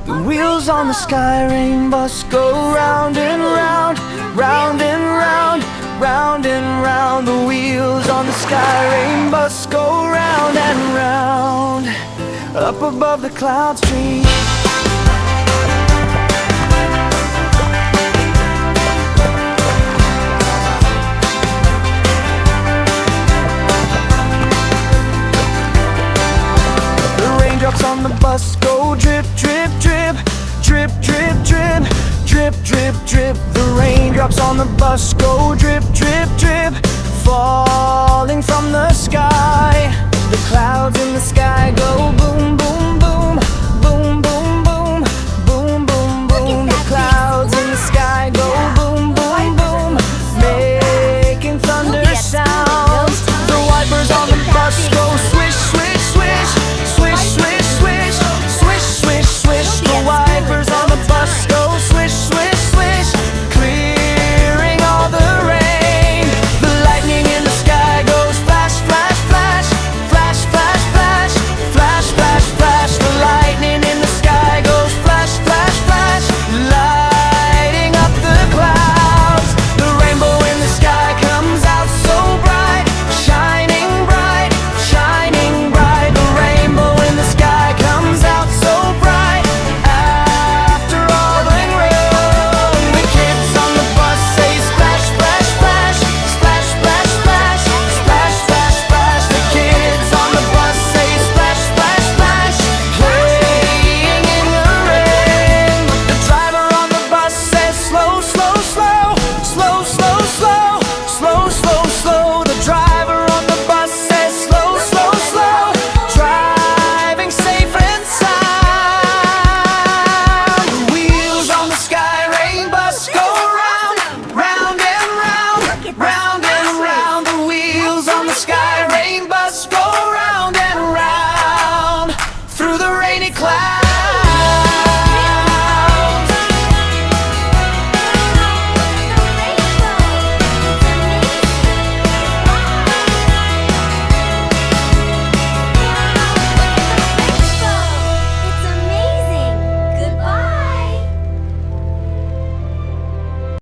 The wheels on the sky rain bus go round and round, round and round, round and round. The wheels on the sky rain bus go round and round, up above the clouds tree. Raindrops on the bus go drip, drip, drip, drip, drip, drip, drip, drip, drip. The raindrops on the bus go drip, drip, drip, falling from the sky. The clouds in the sky go boom, boom,